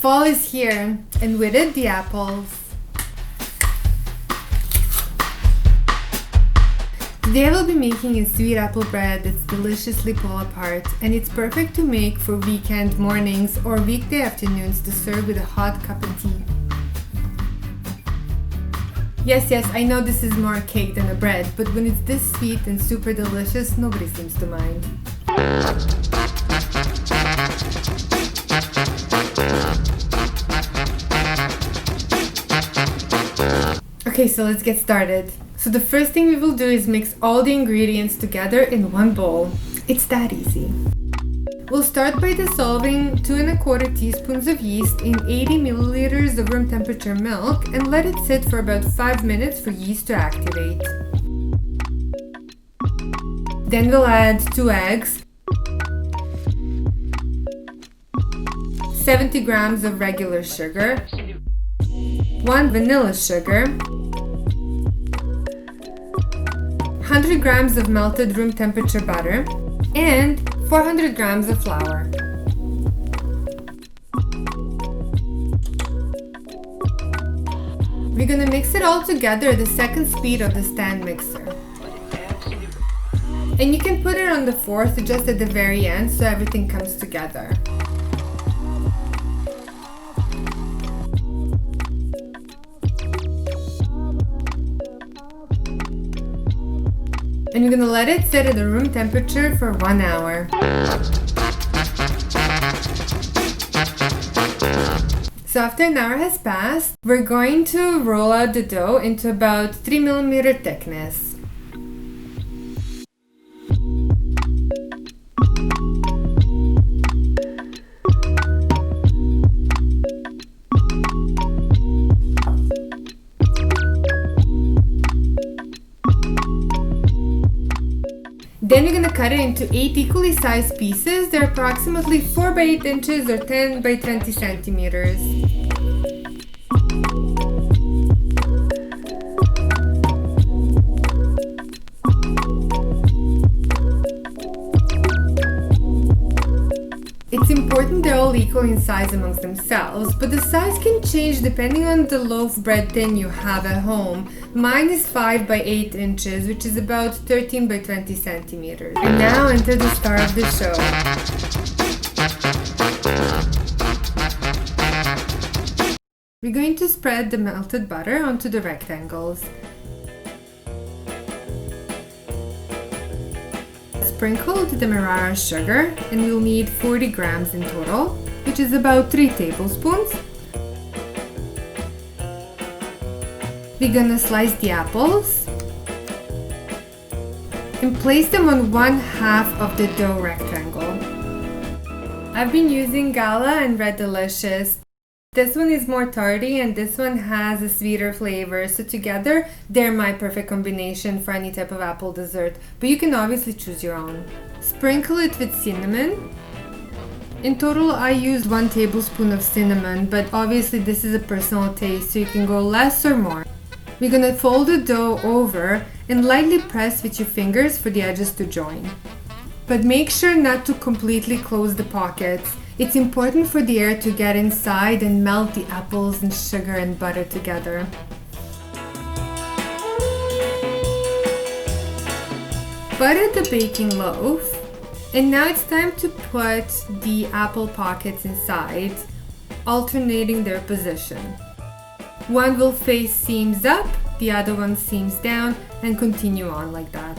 Fall is here, and with it, the apples. Today I will be making a sweet apple bread that's deliciously pull apart, and it's perfect to make for weekend mornings or weekday afternoons to serve with a hot cup of tea. Yes, I know this is more a cake than a bread, but when it's this sweet and super delicious, nobody seems to mind. Okay, so let's get started. So the first thing we will do is mix all the ingredients together in one bowl. It's that easy. We'll start by dissolving 2 1/4 teaspoons of yeast in 80 milliliters of room temperature milk and let it sit for about 5 minutes for yeast to activate. Then we'll add 2 eggs, 70 grams of regular sugar, 1 vanilla sugar, 100 grams of melted room temperature butter, and 400 grams of flour. We're gonna mix it all together at the second speed of the stand mixer. And you can put it on the fourth just at the very end so everything comes together. And you're gonna let it sit at the room temperature for 1 hour. So after an hour has passed, we're going to roll out the dough into about 3 millimeter thickness. Then we're going to cut it into 8 equally sized pieces. They're approximately 4 by 8 inches or 10 by 20 centimeters. It's important they're all equal in size amongst themselves, but the size can change depending on the loaf bread tin you have at home. Mine is 5 by 8 inches, which is about 13 by 20 centimeters. And now enter the star of the show. We're going to spread the melted butter onto the rectangles. Sprinkle the Demerara sugar, and we'll need 40 grams in total, which is about 3 tablespoons. We're gonna slice the apples and place them on 1/2 of the dough rectangle. I've been using Gala and Red Delicious. This one is more tarty and this one has a sweeter flavor, so together they're my perfect combination for any type of apple dessert, but you can obviously choose your own. Sprinkle it with cinnamon. In total I used 1 tablespoon of cinnamon, but obviously this is a personal taste, so you can go less or more. We're gonna fold the dough over and lightly press with your fingers for the edges to join. But make sure not to completely close the pockets. It's important for the air to get inside and melt the apples and sugar and butter together. Butter the baking loaf, and now it's time to put the apple pockets inside, alternating their position. One will face seams up, the other one seams down, and continue on like that.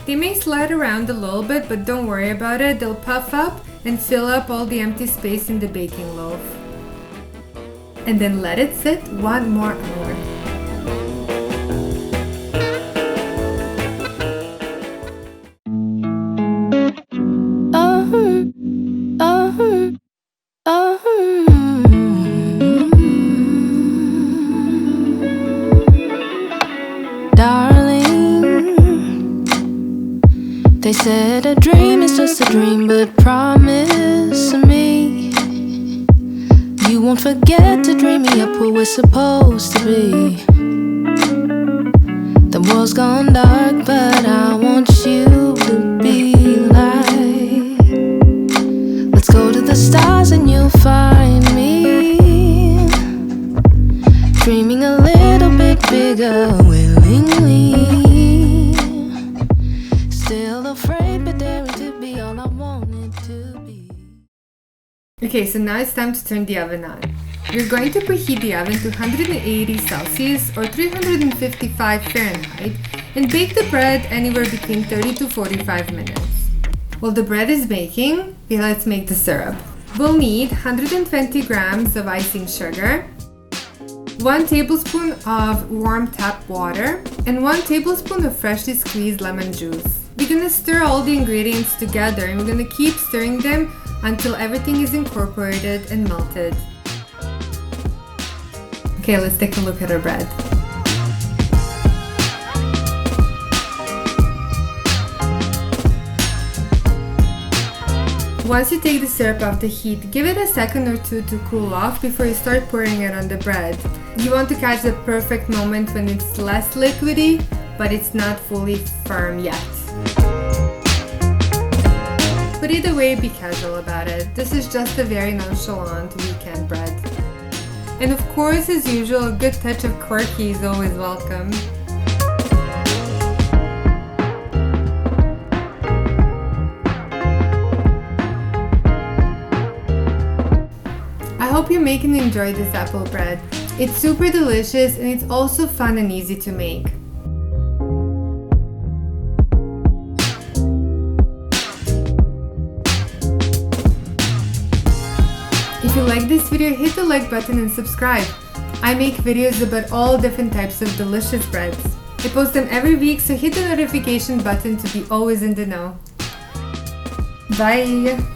They may slide around a little bit, but don't worry about it. They'll puff up and fill up all the empty space in the baking loaf. And then let it sit 1 more hour. They said a dream is just a dream, but promise me you won't forget to dream me up where we're supposed to be. The world's gone dark, but I want you to be light. Let's go to the stars and soon you'll find me dreaming a little bit bigger, willingly. Still afraid, but daring to be all I wanted to be. Okay, so now it's time to turn the oven on. You're going to preheat the oven to 180 Celsius or 355 Fahrenheit and bake the bread anywhere between 30 to 45 minutes. While the bread is baking, let's make the syrup. We'll need 120 grams of icing sugar, 1 tablespoon of warm tap water, and 1 tablespoon of freshly squeezed lemon juice. We're gonna stir all the ingredients together and we're gonna keep stirring them until everything is incorporated and melted. Okay, let's take a look at our bread. Once you take the syrup off the heat, give it a second or two to cool off before you start pouring it on the bread. You want to catch the perfect moment when it's less liquidy, but it's not fully firm yet. But either way, be casual about it. This is just a very nonchalant weekend bread. And of course, as usual, a good touch of quirky is always welcome. I hope you make and enjoy this apple bread. It's super delicious and it's also fun and easy to make. If you like this video, hit the like button and subscribe. I make videos about all different types of delicious breads. I post them every week, so hit the notification button to be always in the know. Bye!